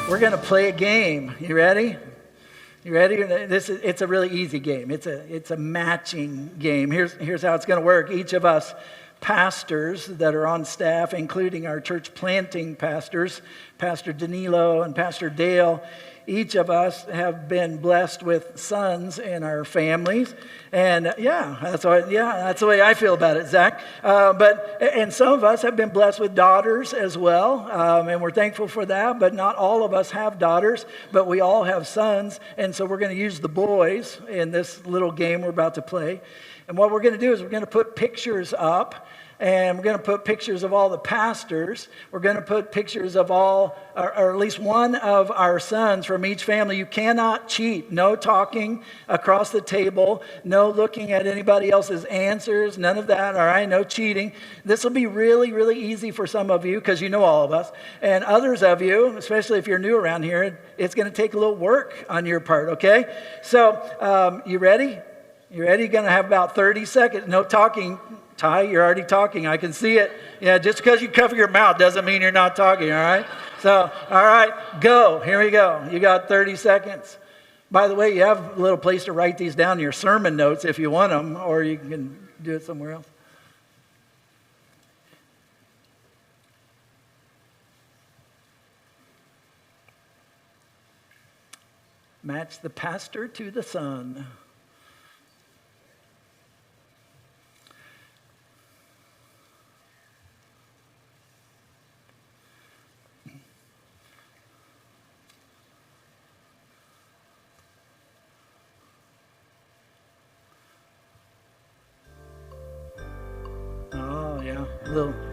We're going to play a game. You ready? You ready? It's a really easy game. It's a matching game. Here's how it's going to work. Each of us pastors that are on staff, including our church planting pastors, Pastor Danilo and Pastor Dale, each of us have been blessed with sons in our families. And that's the way I feel about it, Zach. And some of us have been blessed with daughters as well. And we're thankful for that. But not all of us have daughters, but we all have sons. And so we're going to use the boys in this little game we're about to play. And what we're going to do is we're going to put pictures up. And we're going to put pictures of all the pastors. We're going to put pictures of all, or at least one of our sons from each family. You cannot cheat. No talking across the table. No looking at anybody else's answers. None of that, all right? No cheating. This will be really, really easy for some of you because you know all of us. And others of you, especially if you're new around here, it's going to take a little work on your part, okay? So, you ready? You ready? You're going to have about 30 seconds. No talking. Ty, you're already talking. I can see it. Yeah, just because you cover your mouth doesn't mean you're not talking, all right? So, all right, go. Here we go. You got 30 seconds. By the way, you have a little place to write these down in your sermon notes if you want them, or you can do it somewhere else. Match the pastor to the son.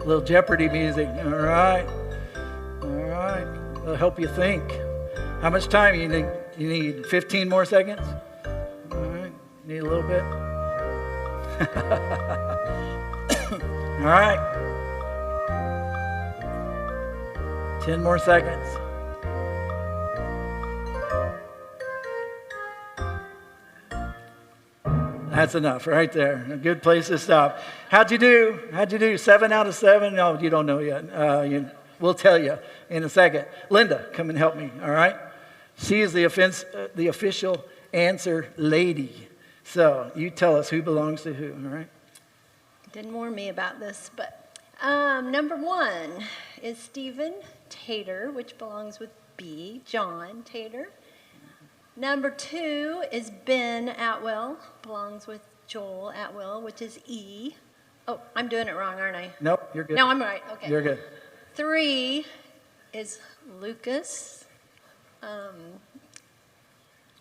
Little Jeopardy music. All right. It'll help you think. How much time you need? You need 15 more seconds? All right. Need a little bit? All right. 10 more seconds. That's enough right there. A good place to stop. How'd you do? 7 out of 7? No, you don't know yet. We'll tell you in a second. Linda, come and help me, all right? She is the official answer lady. So you tell us who belongs to who, all right? Didn't warn me about this, but number 1 is Stephen Tater, which belongs with B, John Tater. Number 2 is Ben Atwell, belongs with Joel Atwell, which is E. Oh, I'm doing it wrong, aren't I? Nope, you're good. No, I'm right. Okay. You're good. 3 is Lucas.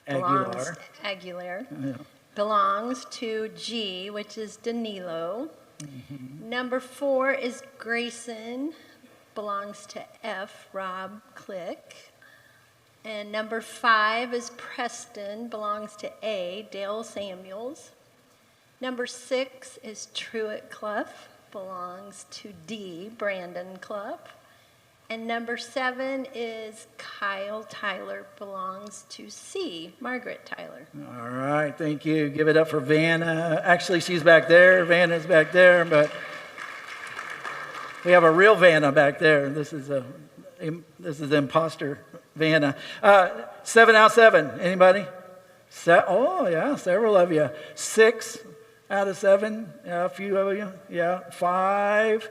Aguilar. Yeah. Belongs to G, which is Danilo. Mm-hmm. Number 4 is Grayson, belongs to F, Rob Click. And number 5 is Preston, belongs to A, Dale Samuels. Number 6 is Truett Clough, belongs to D, Brandon Clough. And number 7 is Kyle Tyler, belongs to C, Margaret Tyler. All right, thank you. Give it up for Vanna. Actually, she's back there. Vanna's back there, but we have a real Vanna back there. This is imposter Vanna. 7 out of 7. Anybody? Oh, yeah, several of you. 6 out of 7. Yeah, a few of you. Yeah, 5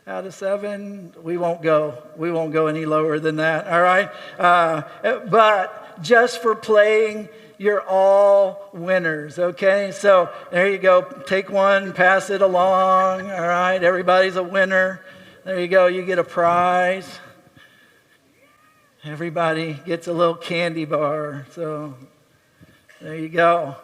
out of 7. We won't go any lower than that. All right. But just for playing, you're all winners. Okay. So there you go. Take one, pass it along. All right. Everybody's a winner. There you go. You get a prize. Everybody gets a little candy bar. So there you go.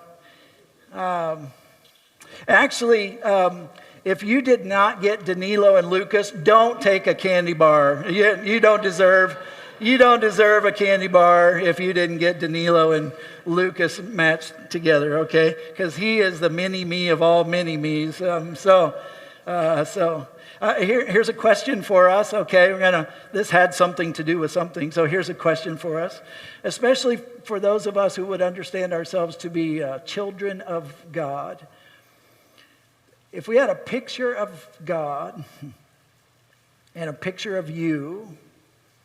If you did not get Danilo and Lucas, don't take a candy bar. You don't deserve a candy bar if you didn't get Danilo and Lucas matched together, okay? Because he is the mini-me of all mini-me's. Here's a question for us, okay? This had something to do with something, so here's a question for us, especially for those of us who would understand ourselves to be children of God. If we had a picture of God and a picture of you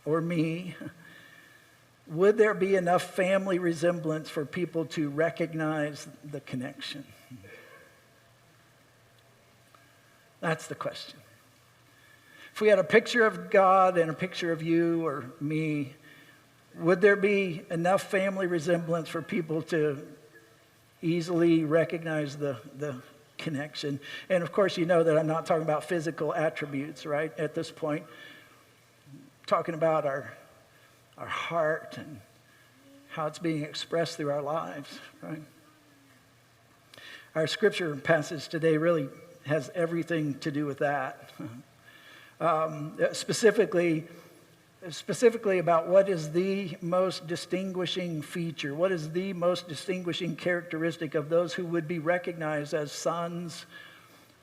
or me, would there be enough family resemblance for people to recognize the connection? That's the question. If we had a picture of God and a picture of you or me, would there be enough family resemblance for people to easily recognize the connection? And of course, you know that I'm not talking about physical attributes, right? At this point, I'm talking about our heart and how it's being expressed through our lives, right? Our scripture passage today really has everything to do with that. Specifically about what is the most distinguishing feature, what is the most distinguishing characteristic of those who would be recognized as sons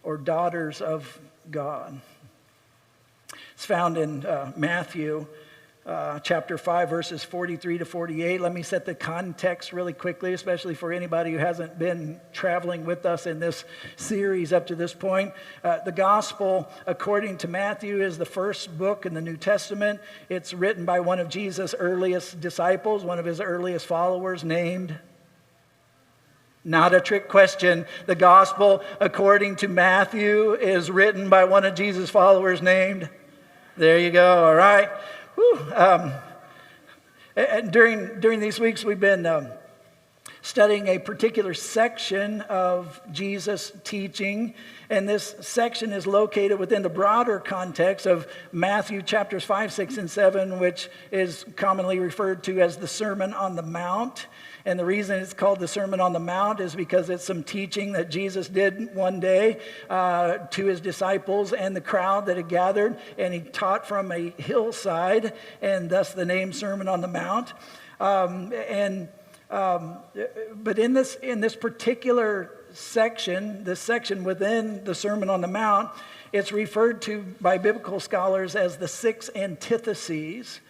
or daughters of God. It's found in Matthew chapter 5, verses 43 to 48. Let me set the context really quickly, especially for anybody who hasn't been traveling with us in this series up to this point. The Gospel, according to Matthew, is the first book in the New Testament. It's written by one of Jesus' earliest disciples, one of his earliest followers, named... Not a trick question. The Gospel, according to Matthew, is written by one of Jesus' followers named... There you go, all right. And during these weeks, we've been studying a particular section of Jesus' teaching, and this section is located within the broader context of Matthew chapters 5, 6, and 7, which is commonly referred to as the Sermon on the Mount. And the reason it's called the Sermon on the Mount is because it's some teaching that Jesus did one day to his disciples and the crowd that had gathered, and he taught from a hillside, and thus the name Sermon on the Mount. But in this particular section, this section within the Sermon on the Mount, it's referred to by biblical scholars as the six antitheses.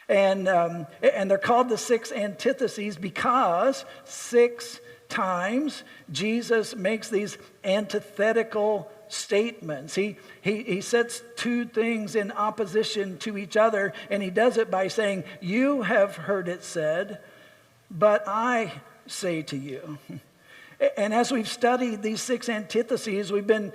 And they're called the six antitheses because 6 times Jesus makes these antithetical statements. He sets 2 things in opposition to each other, and he does it by saying, "You have heard it said, but I say to you." And as we've studied these 6 antitheses, we've been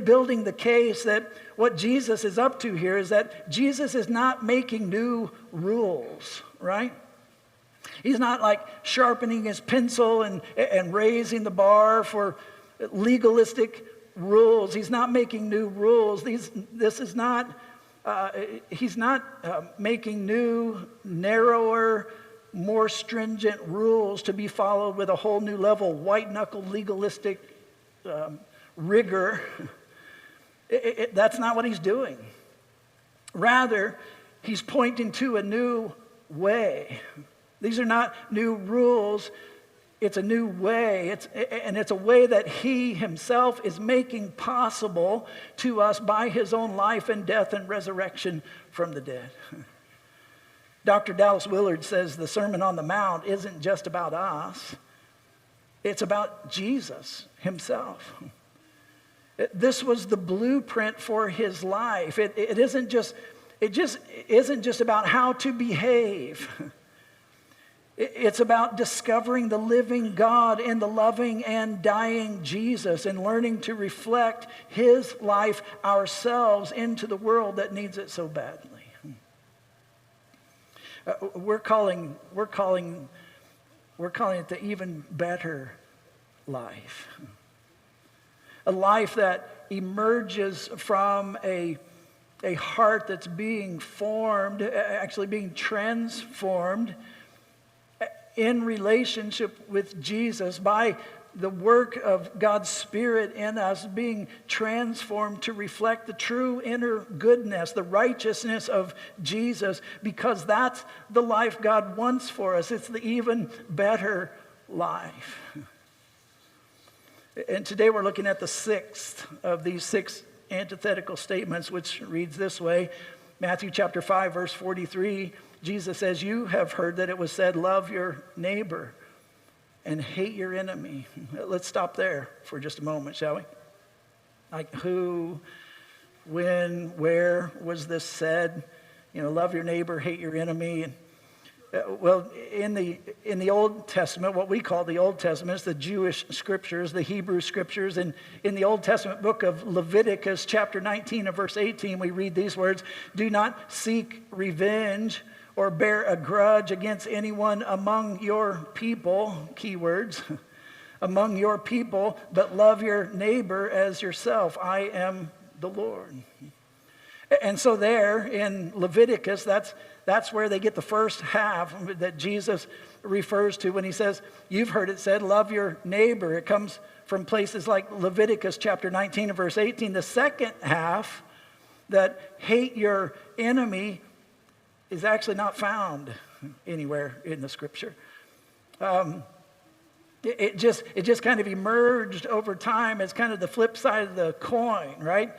building the case that what Jesus is up to here is that Jesus is not making new rules, right? He's not like sharpening his pencil and raising the bar for legalistic rules. He's not making new rules. He's not making new, narrower, more stringent rules to be followed with a whole new level, white-knuckle legalistic rigor. That's not what he's doing. Rather, he's pointing to a new way. These are not new rules. It's a new way. It's a way that he himself is making possible to us by his own life and death and resurrection from the dead. Dr. Dallas Willard says the Sermon on the Mount isn't just about us. It's about Jesus himself. This was the blueprint for his life. It just isn't just about how to behave. It's about discovering the living God in the loving and dying Jesus and learning to reflect his life ourselves into the world that needs it so badly. We're calling it the even better life. A life that emerges from a heart that's being formed, actually being transformed in relationship with Jesus by the work of God's Spirit in us, being transformed to reflect the true inner goodness, the righteousness of Jesus, because that's the life God wants for us. It's the even better life. And today we're looking at the 6th of these 6 antithetical statements, which reads this way. Matthew chapter 5, verse 43, Jesus says, "You have heard that it was said, 'Love your neighbor and hate your enemy.'" Let's stop there for just a moment, shall we? Like who, when, where was this said? Love your neighbor, hate your enemy. And Well, in the Old Testament, what we call the Old Testament, is the Jewish scriptures, the Hebrew scriptures. And in the Old Testament book of Leviticus, chapter 19 and verse 18, we read these words: "Do not seek revenge or bear a grudge against anyone among your people," keywords, "among your people, but love your neighbor as yourself. I am the Lord." And so there in Leviticus, that's where they get the first half that Jesus refers to when he says, you've heard it said, love your neighbor. It comes from places like Leviticus chapter 19 and verse 18. The second half, that hate your enemy, is actually not found anywhere in the scripture. It just kind of emerged over time as kind of the flip side of the coin, right?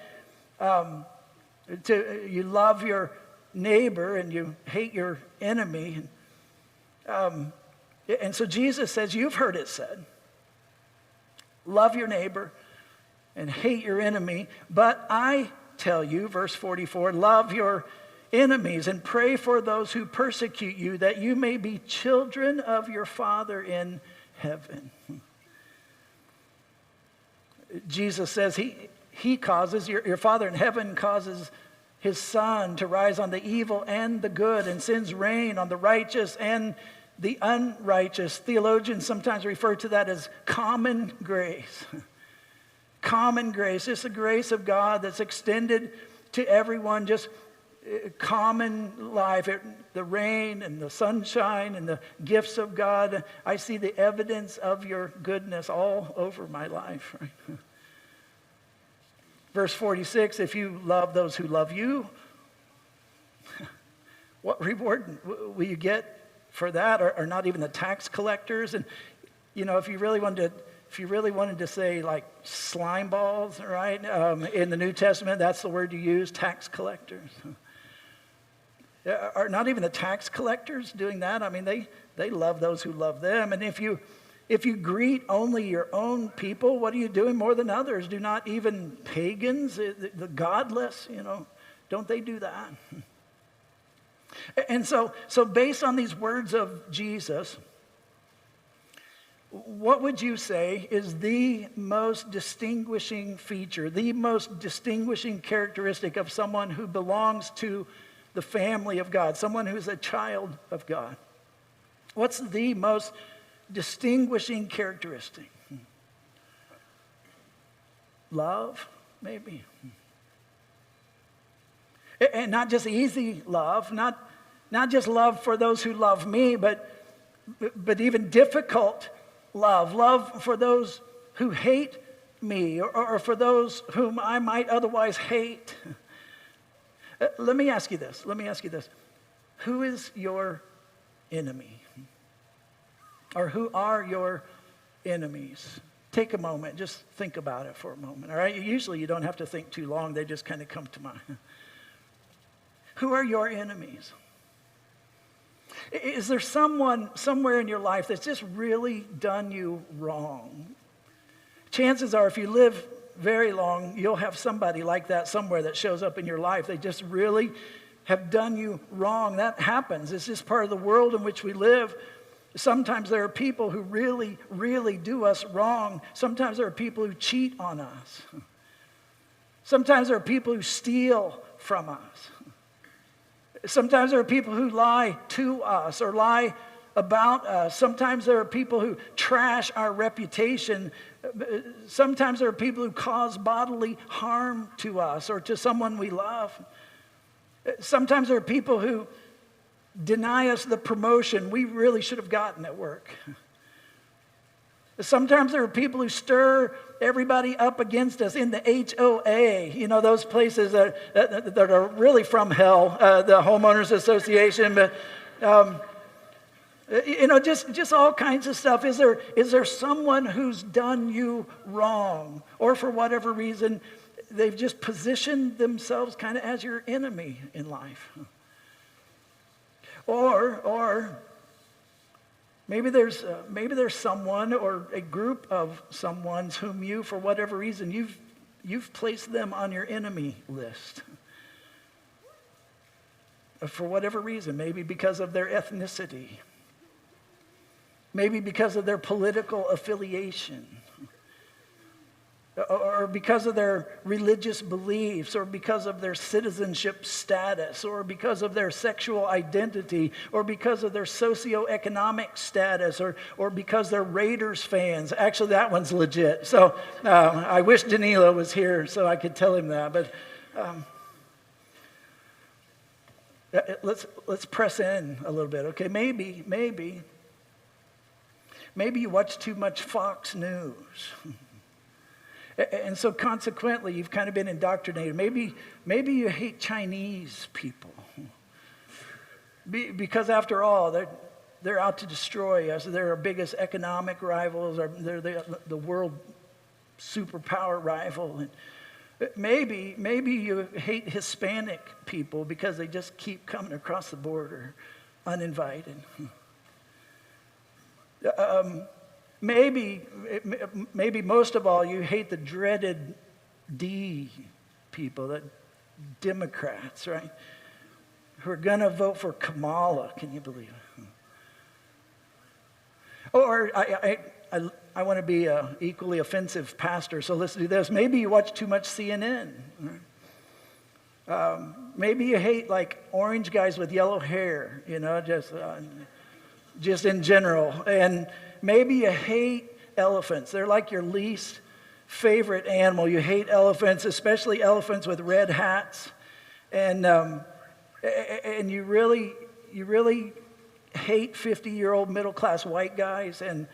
You love your neighbor and you hate your enemy. And so Jesus says, you've heard it said, love your neighbor and hate your enemy. But I tell you, verse 44, love your enemies and pray for those who persecute you, that you may be children of your Father in heaven. Jesus says he causes, your Father in heaven causes his sun to rise on the evil and the good, and sends rain on the righteous and the unrighteous. Theologians sometimes refer to that as common grace. Common grace. It's the grace of God that's extended to everyone, just common life. The rain and the sunshine and the gifts of God. I see the evidence of your goodness all over my life. Right? Verse 46, if you love those who love you, what reward will you get for that? Or not even the tax collectors? And, if you really wanted to say like slime balls, right? In the New Testament, that's the word you use, tax collectors. Are not even the tax collectors doing that? I mean, they love those who love them. And if you greet only your own people, what are you doing more than others? Do not even pagans, the godless, don't they do that? And so based on these words of Jesus, what would you say is the most distinguishing feature, the most distinguishing characteristic of someone who belongs to the family of God, someone who's a child of God? What's the most distinguishing characteristic? Love, maybe. And not just easy love, not just love for those who love me, but even difficult love for those who hate me, or for those whom I might otherwise hate. Let me ask you this. Who is your enemy? Or who are your enemies? Take a moment. Just think about it for a moment. All right? Usually you don't have to think too long. They just kind of come to mind. Who are your enemies? Is there someone somewhere in your life that's just really done you wrong? Chances are, if you live very long, you'll have somebody like that somewhere that shows up in your life. They just really have done you wrong. That happens. It's just part of the world in which we live. Sometimes there are people who really, really do us wrong. Sometimes there are people who cheat on us. Sometimes there are people who steal from us. Sometimes there are people who lie to us or lie about us. Sometimes there are people who trash our reputation. Sometimes there are people who cause bodily harm to us or to someone we love. Sometimes there are people who deny us the promotion we really should have gotten at work. Sometimes there are people who stir everybody up against us in the HOA, those places that are really from hell, the homeowners association, but just all kinds of stuff. Is there someone who's done you wrong, or for whatever reason they've just positioned themselves kind of as your enemy in life? Or maybe there's someone or a group of someones whom you, for whatever reason, you've placed them on your enemy list. for whatever reason, maybe because of their ethnicity, maybe because of their political affiliation, or because of their religious beliefs, or because of their citizenship status, or because of their sexual identity, or because of their socioeconomic status, or because they're Raiders fans. Actually, that one's legit. So I wish Danilo was here so I could tell him that. But let's press in a little bit. Okay, maybe you watch too much Fox News. And so consequently, you've kind of been indoctrinated. Maybe you hate Chinese people. Because after all, they're out to destroy us. They're our biggest economic rivals. They're the world superpower rival. And maybe you hate Hispanic people because they just keep coming across the border uninvited. Maybe most of all, you hate the dreaded D people, the Democrats, right? Who are going to vote for Kamala. Can you believe it? Or I want to be an equally offensive pastor, so let's do this. Maybe you watch too much CNN. Right? Maybe you hate like orange guys with yellow hair, just in general. And maybe you hate elephants. They're like your least favorite animal. You hate elephants, especially elephants with red hats. And you really hate 50-year-old middle-class white guys. And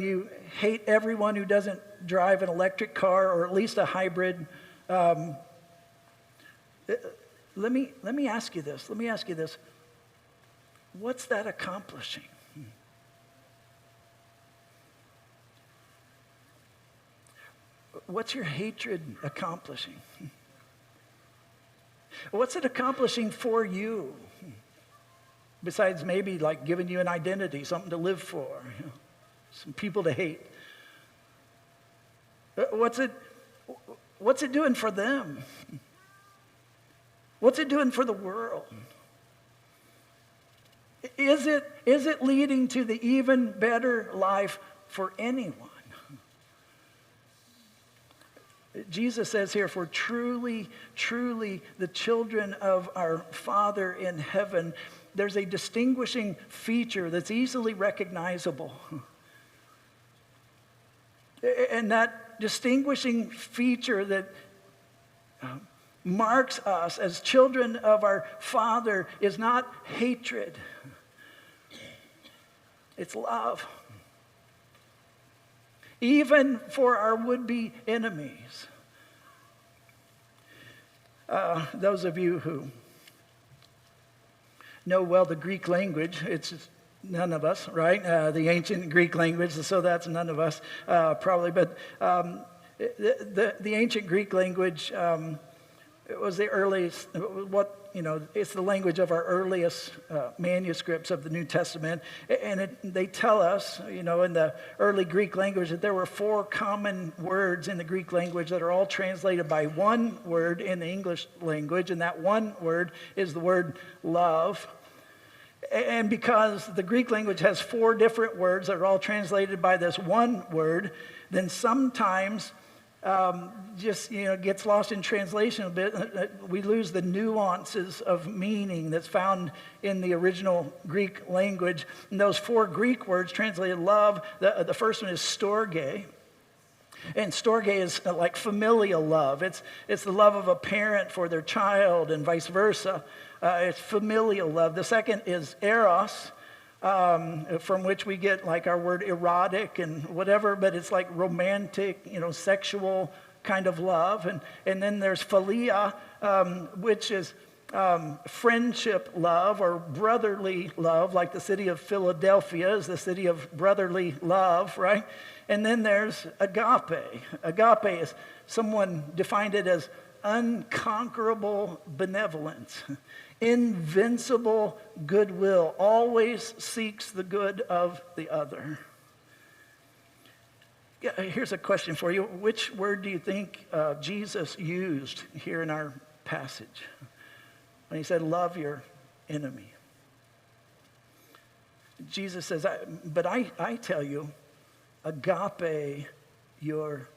you hate everyone who doesn't drive an electric car or at least a hybrid. Let me ask you this. What's that accomplishing? What's your hatred accomplishing? What's it accomplishing for you? Besides maybe like giving you an identity, something to live for, some people to hate. What's it doing for them? What's it doing for the world? Is it leading to the even better life for anyone? Jesus says here, for truly, truly the children of our Father in heaven, there's a distinguishing feature that's easily recognizable. And that distinguishing feature that marks us as children of our Father is not hatred. It's love. Even for our would-be enemies. Those of you who know well the Greek language, it's just none of us, right? The ancient Greek language, so that's none of us, probably. But the ancient Greek language, it was the earliest, it's the language of our earliest manuscripts of the New Testament. And they tell us, in the early Greek language that there were 4 common words in the Greek language that are all translated by one word in the English language. And that one word is the word love. And because the Greek language has 4 different words that are all translated by this one word, then sometimes gets lost in translation a bit. We lose the nuances of meaning that's found in the original Greek language. And those 4 Greek words translated love, the first one is storge. And storge is like familial love. It's the love of a parent for their child and vice versa. It's familial love. The second is eros, from which we get like our word erotic and whatever, but it's like romantic, sexual kind of love. And then there's philia, which is friendship love or brotherly love, like the city of Philadelphia is the city of brotherly love, right? And then there's agape. Agape is someone defined it as unconquerable benevolence, invincible goodwill, always seeks the good of the other. Here's a question for you. Which word do you think Jesus used here in our passage? when he said, love your enemy. Jesus says, but I tell you, agape your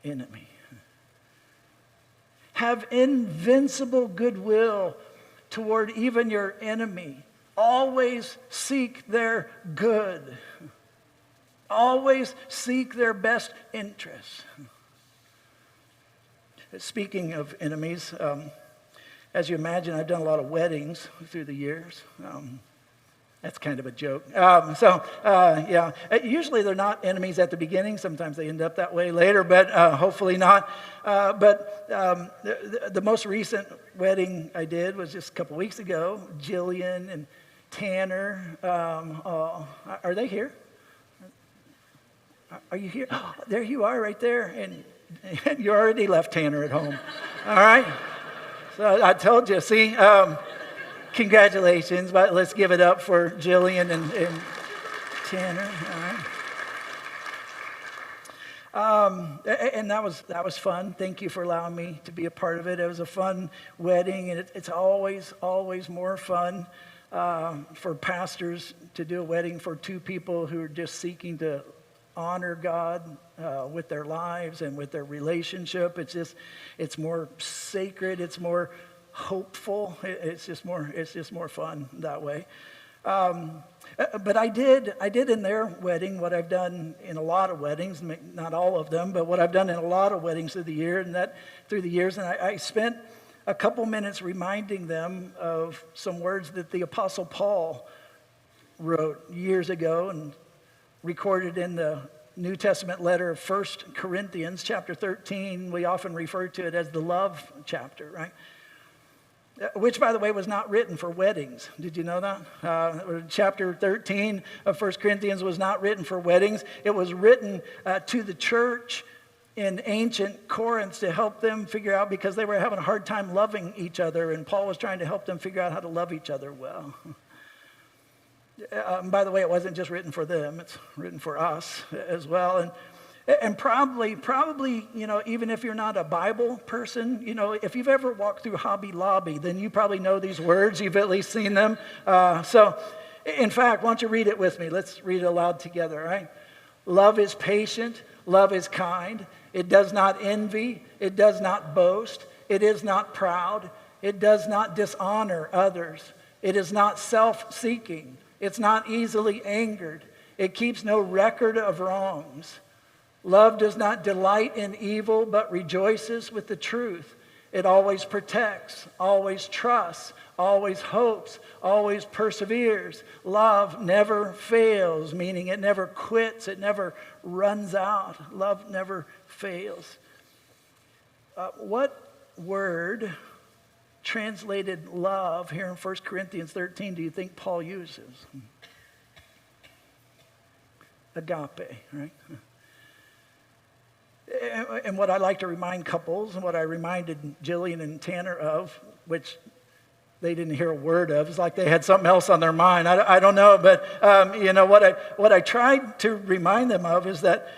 enemy. Have invincible goodwill toward even your enemy. Always seek their good. Always seek their best interests. Speaking of enemies, as you imagine, I've done a lot of weddings through the years. That's kind of a joke. Usually they're not enemies at the beginning. Sometimes they end up that way later, but hopefully not. The most recent wedding I did was just a couple weeks ago. Jillian and Tanner. Are they here? Are you here? Oh, there you are right there. And you already left Tanner at home. All right? So I told you. See? Congratulations, but let's give it up for Jillian and Tanner. All right. And that was fun. Thank you for allowing me to be a part of it. It was a fun wedding, and it's always more fun for pastors to do a wedding for two people who are just seeking to honor God with their lives and with their relationship. It's more sacred. It's more hopeful. It's just more fun that way. But I did in their wedding what I've done in a lot of weddings, not all of them, but what I've done in a lot of weddings through the years, and I spent a couple minutes reminding them of some words that the Apostle Paul wrote years ago and recorded in the New Testament letter of 1 Corinthians chapter 13. We often refer to it as the love chapter, right? Which, by the way, was not written for weddings. Did you know that? Chapter 13 of 1 Corinthians was not written for weddings. It was written to the church in ancient Corinth to help them figure out, because they were having a hard time loving each other, and Paul was trying to help them figure out how to love each other well. By the way, it wasn't just written for them. It's written for us as well. And probably, even if you're not a Bible person, if you've ever walked through Hobby Lobby, then you probably know these words. You've at least seen them. So, in fact, why don't you read it with me? Let's read it aloud together, all right? Love is patient. Love is kind. It does not envy. It does not boast. It is not proud. It does not dishonor others. It is not self-seeking. It's not easily angered. It keeps no record of wrongs. Love does not delight in evil, but rejoices with the truth. It always protects, always trusts, always hopes, always perseveres. Love never fails, meaning it never quits, it never runs out. Love never fails. What word translated love here in 1 Corinthians 13 do you think Paul uses? Agape, right? And what I like to remind couples, and what I reminded Jillian and Tanner of, which they didn't hear a word of, it's like they had something else on their mind. I don't know, but what I tried to remind them of is that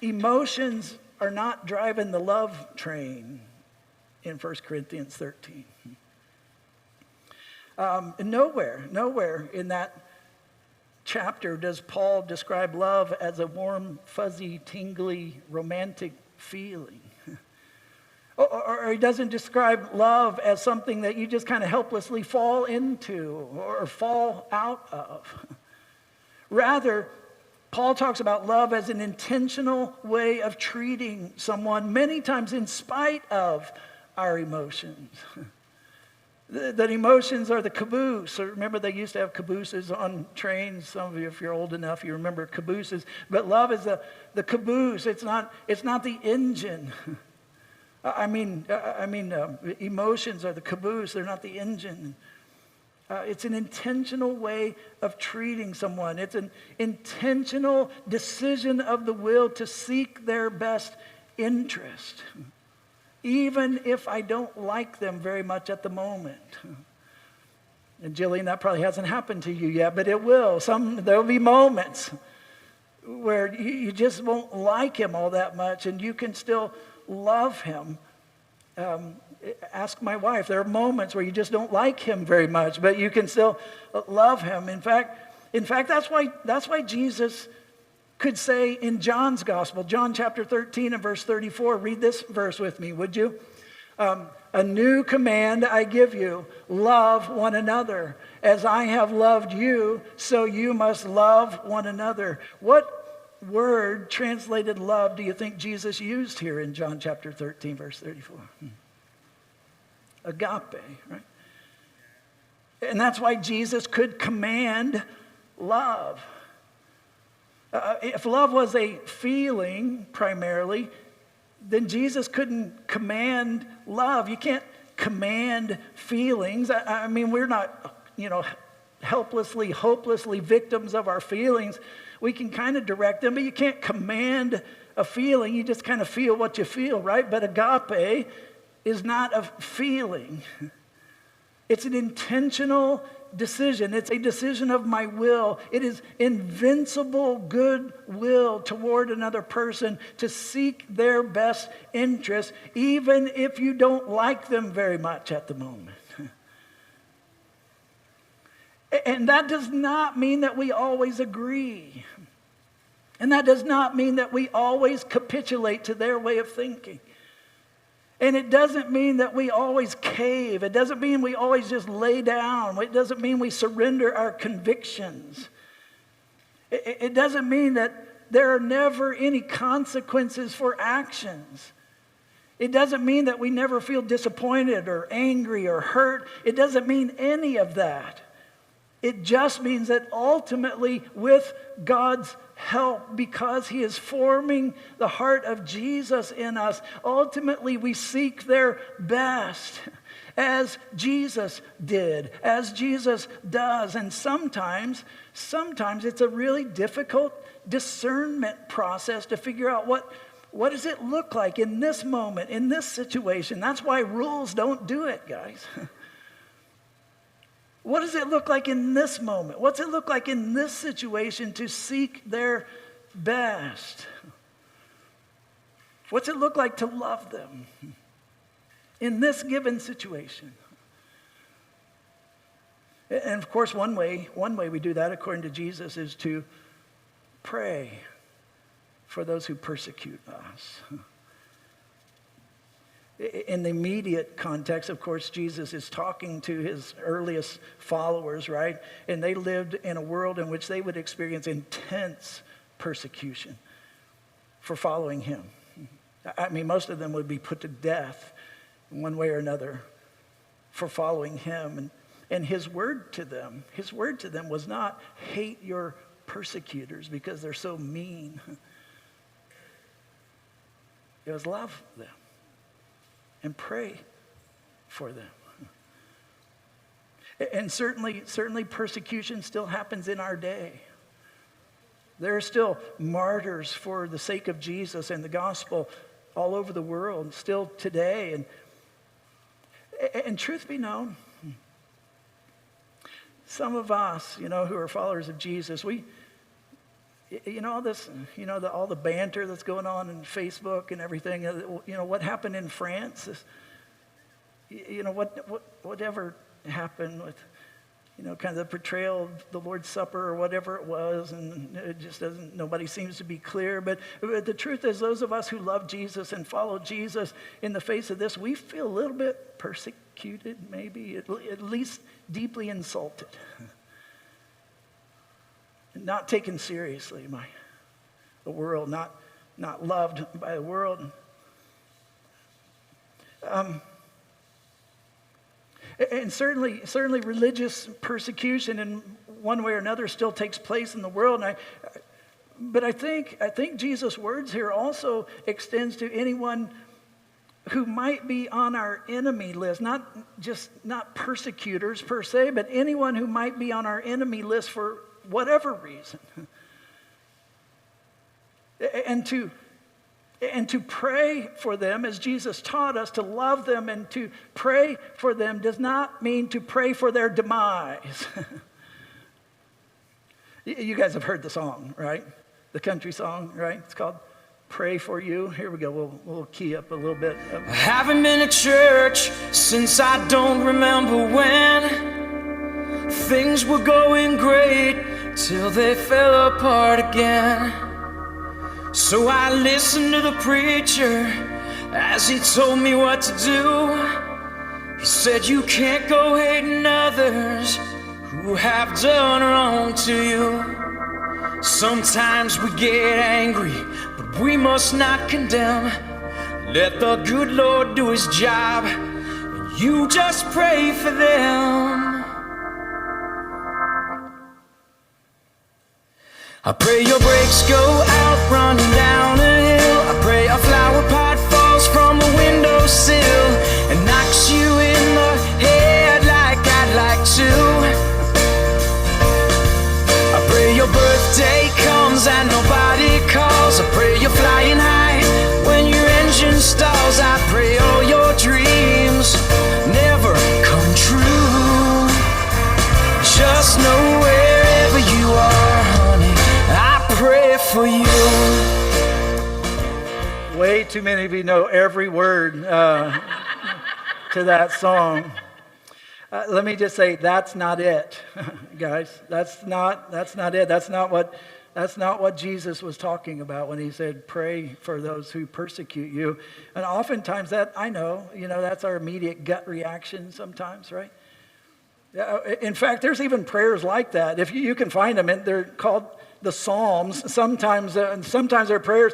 emotions are not driving the love train in 1 Corinthians 13. Nowhere in that chapter does Paul describe love as a warm, fuzzy, tingly, romantic feeling. Or he doesn't describe love as something that you just kind of helplessly fall into or fall out of. Rather, Paul talks about love as an intentional way of treating someone, many times in spite of our emotions. That emotions are the caboose. Remember, they used to have cabooses on trains. Some of you, if you're old enough, you remember cabooses. But love is the caboose. It's not the engine. Emotions are the caboose. They're not the engine. It's an intentional way of treating someone. It's an intentional decision of the will to seek their best interest, even if I don't like them very much at the moment. And Jillian, that probably hasn't happened to you yet, but it will. There'll be moments where you just won't like him all that much, and you can still love him. Ask my wife. There are moments where you just don't like him very much, but you can still love him. In fact, that's why Jesus could say in John's gospel, John chapter 13 and verse 34, read this verse with me, would you? A new command I give you, love one another. As I have loved you, so you must love one another. What word translated love do you think Jesus used here in John chapter 13, verse 34? Agape, right? And that's why Jesus could command love. If love was a feeling primarily, then Jesus couldn't command love. You can't command feelings. I mean, we're not, helplessly, hopelessly victims of our feelings. We can kind of direct them, but you can't command a feeling. You just kind of feel what you feel, right? But agape is not a feeling. It's an intentional decision. It's a decision of my will. It is invincible goodwill toward another person to seek their best interest, even if you don't like them very much at the moment. And that does not mean that we always agree. And that does not mean that we always capitulate to their way of thinking. And it doesn't mean that we always cave. It doesn't mean we always just lay down. It doesn't mean we surrender our convictions. It doesn't mean that there are never any consequences for actions. It doesn't mean that we never feel disappointed or angry or hurt. It doesn't mean any of that. It just means that ultimately, with God's help, because he is forming the heart of Jesus in us, ultimately we seek their best, as Jesus did, as Jesus does. And sometimes it's a really difficult discernment process to figure out what does it look like in this moment, in this situation. That's why rules don't do it, guys. What does it look like in this moment? What's it look like in this situation to seek their best? What's it look like to love them in this given situation? And of course, one way we do that, according to Jesus, is to pray for those who persecute us. In the immediate context, of course, Jesus is talking to his earliest followers, right? And they lived in a world in which they would experience intense persecution for following him. I mean, most of them would be put to death in one way or another for following him. And his word to them was not hate your persecutors because they're so mean. It was love them and pray for them. And certainly persecution still happens in our day. There are still martyrs for the sake of Jesus and the gospel all over the world, still today. And truth be known, some of us, who are followers of Jesus, all this, all the banter that's going on in Facebook and everything, what happened in France, whatever happened with, kind of the portrayal of the Lord's Supper or whatever it was, and it just nobody seems to be clear. But the truth is, those of us who love Jesus and follow Jesus, in the face of this, we feel a little bit persecuted, maybe, at least deeply insulted. Not taken seriously by the world, not loved by the world. And certainly religious persecution in one way or another still takes place in the world. But I think Jesus' words here also extends to anyone who might be on our enemy list, not persecutors per se, but anyone who might be on our enemy list for whatever reason. And to pray for them, as Jesus taught us, to love them and to pray for them does not mean to pray for their demise. You guys have heard the song, right? The country song, right? It's called pray for you. Here we go. We'll key up a little bit. I haven't been to church since I don't remember when. Things were going great till they fell apart again. So I listened to the preacher as he told me what to do. He said, you can't go hating others who have done wrong to you. Sometimes we get angry, but we must not condemn. Let the good Lord do his job, and you just pray for them. I pray your brakes go out running down a hill. I pray a flower pot falls from a windowsill and knocks you in the head like I'd like to. I pray your birthday comes and nobody calls. I pray you're flying high when your engine stalls. I pray all your dreams never come true. Just know wherever you are, honey, I pray for you. Way too many of you know every word to that song. Let me just say, that's not it, guys. That's not it. That's not what Jesus was talking about when he said, pray for those who persecute you. And oftentimes that, I know, that's our immediate gut reaction sometimes, right? In fact, there's even prayers like that. If you can find them, and they're called the Psalms. Sometimes they're prayers,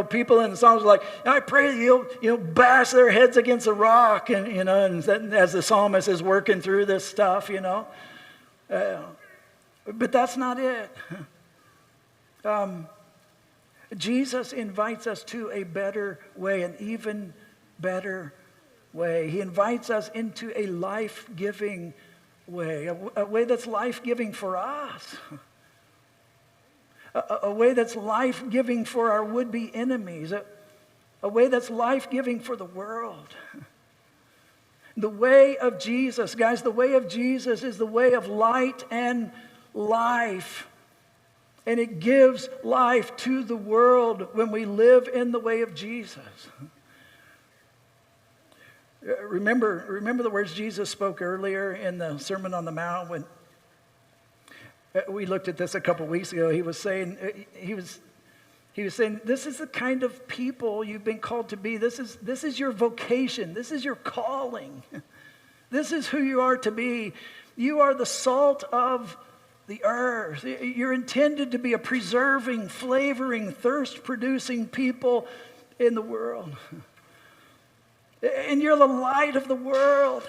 people in the Psalms are like, I pray that you'll bash their heads against a rock, and and as the psalmist is working through this stuff, but that's not it. Jesus invites us to a better way, an even better way. He invites us into a life-giving way, a way that's life-giving for us. A way that's life-giving for our would-be enemies. A way that's life-giving for the world. The way of Jesus, guys, the way of Jesus is the way of light and life. And it gives life to the world when we live in the way of Jesus. Remember the words Jesus spoke earlier in the Sermon on the Mount when we looked at this a couple weeks ago. He was saying, this is the kind of people you've been called to be. This is your vocation. This is your calling. This is who you are to be. You are the salt of the earth. You're intended to be a preserving, flavoring, thirst-producing people in the world. And you're the light of the world.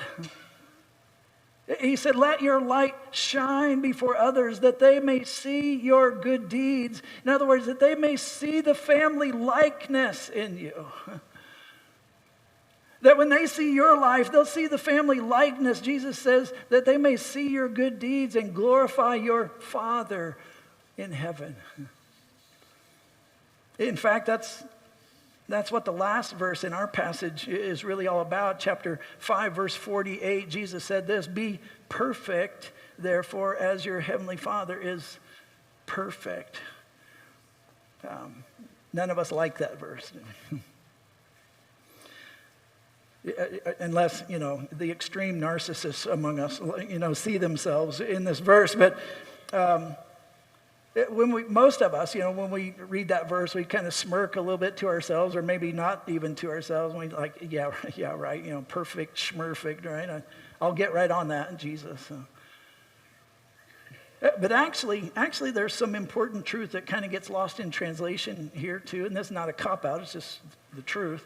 He said, let your light shine before others that they may see your good deeds. In other words, that they may see the family likeness in you. That when they see your life, they'll see the family likeness. Jesus says that they may see your good deeds and glorify your Father in heaven. In fact, that's what the last verse in our passage is really all about. Chapter 5, verse 48, Jesus said this, be perfect, therefore, as your heavenly Father is perfect. None of us like that verse. Unless, the extreme narcissists among us, see themselves in this verse. But most of us, when we read that verse, we kind of smirk a little bit to ourselves, or maybe not even to ourselves. And we like, yeah, right, perfect, schmurfect, right? I'll get right on that in Jesus. But actually, there's some important truth that kind of gets lost in translation here too. And this is not a cop-out; it's just the truth.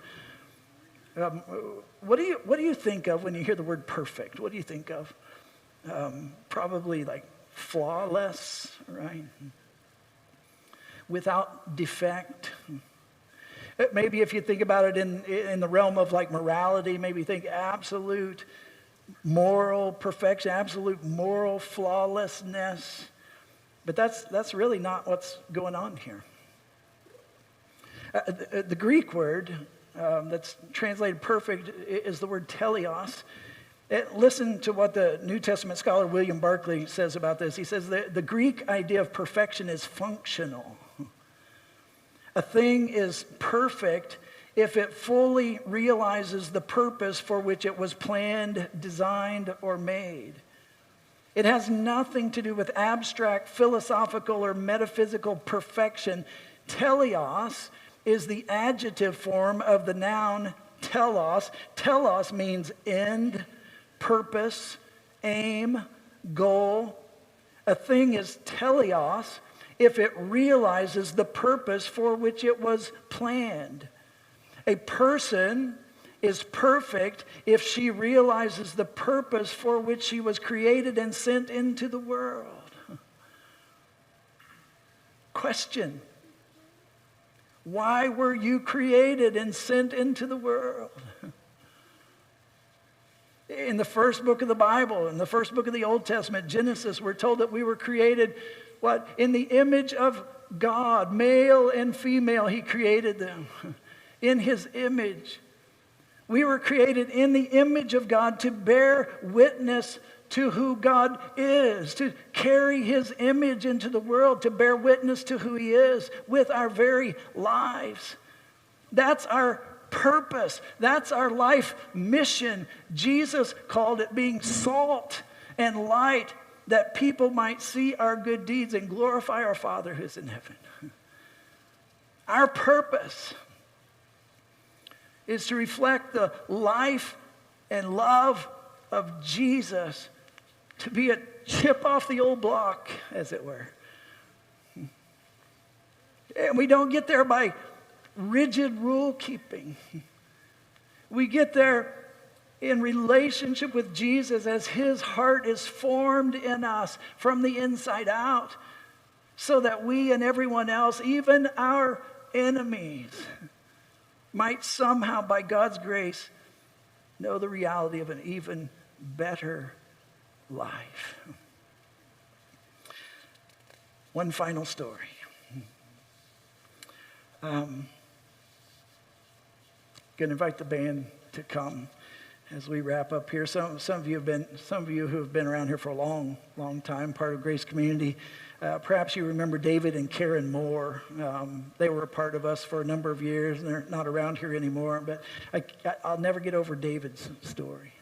What do you think of when you hear the word perfect? What do you think of? Probably like flawless, right? Without defect. Maybe if you think about it in the realm of like morality, maybe think absolute moral perfection, absolute moral flawlessness. But that's really not what's going on here. The Greek word that's translated perfect is the word teleos. Listen to what the New Testament scholar William Barclay says about this. He says the Greek idea of perfection is functional. A thing is perfect if it fully realizes the purpose for which it was planned, designed, or made. It has nothing to do with abstract, philosophical, or metaphysical perfection. Teleos is the adjective form of the noun telos. Telos means end, purpose, aim, goal. A thing is teleos if it realizes the purpose for which it was planned. A person is perfect if she realizes the purpose for which she was created and sent into the world. Question: why were you created and sent into the world? In the first book of the Bible, in the first book of the Old Testament, Genesis, we're told that we were created, what? In the image of God, male and female, he created them. In his image. We were created in the image of God to bear witness to who God is, to carry his image into the world, to bear witness to who he is with our very lives. That's our purpose. That's our life mission. Jesus called it being salt and light, that people might see our good deeds and glorify our Father who's in heaven. Our purpose is to reflect the life and love of Jesus, to be a chip off the old block, as it were. And we don't get there by rigid rule keeping. We get there in relationship with Jesus as his heart is formed in us from the inside out, so that we and everyone else, even our enemies, might somehow, by God's grace, know the reality of an even better life. One final story. Going to invite the band to come as we wrap up here. Some of you who have been around here for a long time, part of Grace Community. Perhaps you remember David and Karen Moore. They were a part of us for a number of years, and they're not around here anymore. But I'll never get over David's story.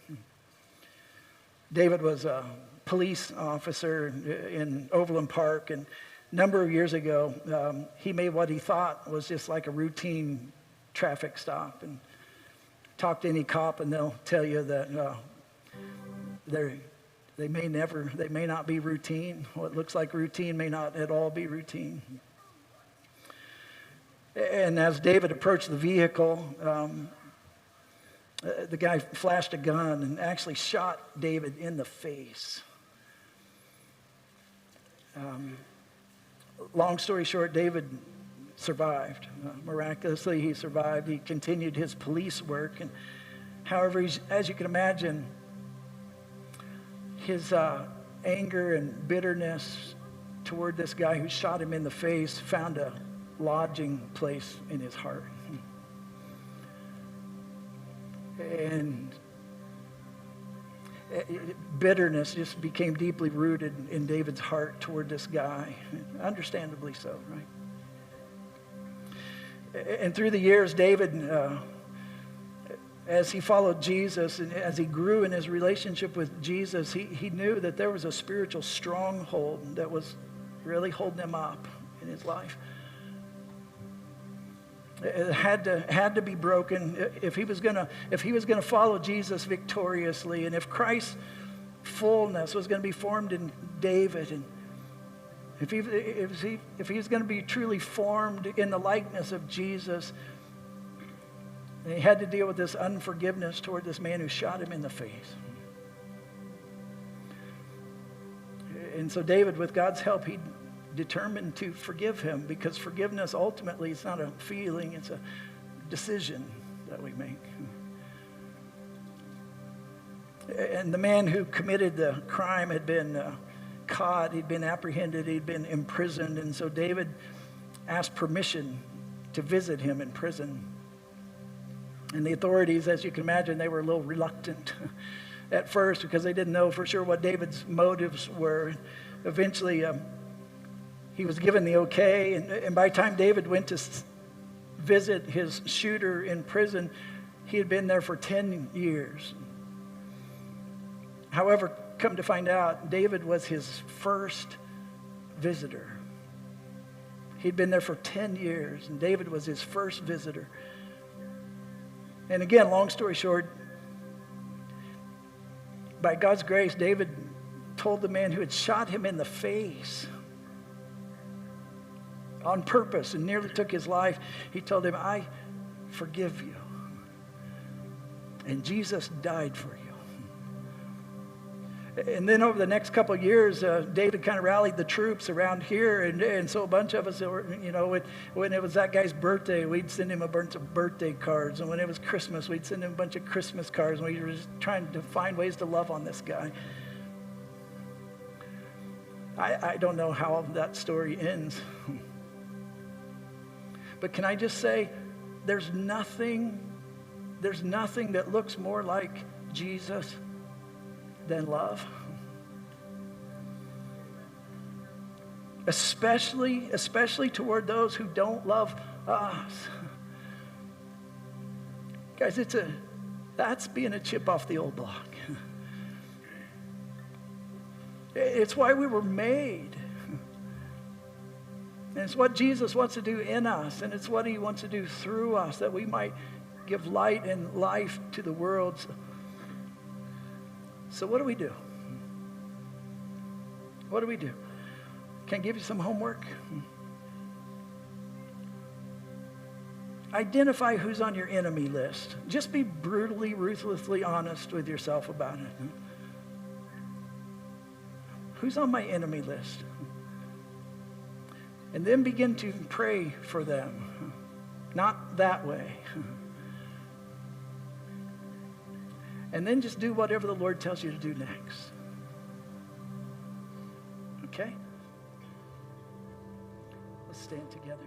David was a police officer in Overland Park, and a number of years ago, he made what he thought was just like a routine traffic stop. And talk to any cop, and they'll tell you that they may not be routine. What looks like routine may not at all be routine. And as David approached the vehicle, the guy flashed a gun and actually shot David in the face. Long story short, David survived. Miraculously, he survived. He continued his police work. And however, as you can imagine, his anger and bitterness toward this guy who shot him in the face found a lodging place in his heart. And bitterness just became deeply rooted in David's heart toward this guy. Understandably so, right? And through the years, David, as he followed Jesus and as he grew in his relationship with Jesus, he knew that there was a spiritual stronghold that was really holding him up in his life. It had to be broken if he was gonna follow Jesus victoriously, and if Christ's fullness was going to be formed in David, and if he was going to be truly formed in the likeness of Jesus, and he had to deal with this unforgiveness toward this man who shot him in the face. And so David, with God's help, he determined to forgive him, because forgiveness ultimately is not a feeling, it's a decision that we make. And the man who committed the crime had been caught, he'd been apprehended, he'd been imprisoned, and so David asked permission to visit him in prison. And the authorities, as you can imagine, they were a little reluctant at first, because they didn't know for sure what David's motives were. Eventually, he was given the okay, and by the time David went to visit his shooter in prison. He had been there for 10 years. However, come to find out, David was his first visitor. He'd been there for 10 years, and David was his first visitor. And again, long story short, by God's grace, David told the man who had shot him in the face on purpose and nearly took his life, he told him, I forgive you. And Jesus died for you. And then over the next couple of years, David kind of rallied the troops around here. And so a bunch of us, when it was that guy's birthday, we'd send him a bunch of birthday cards. And when it was Christmas, we'd send him a bunch of Christmas cards. And we were just trying to find ways to love on this guy. I don't know how that story ends. But can I just say, there's nothing that looks more like Jesus than love. Especially toward those who don't love us. Guys, that's being a chip off the old block. It's why we were made. And it's what Jesus wants to do in us, and it's what he wants to do through us, that we might give light and life to the world. So what do we do? What do we do? Can I give you some homework? Identify who's on your enemy list. Just be brutally, ruthlessly honest with yourself about it. Who's on my enemy list? And then begin to pray for them. Not that way. And then just do whatever the Lord tells you to do next. Okay? Let's stand together.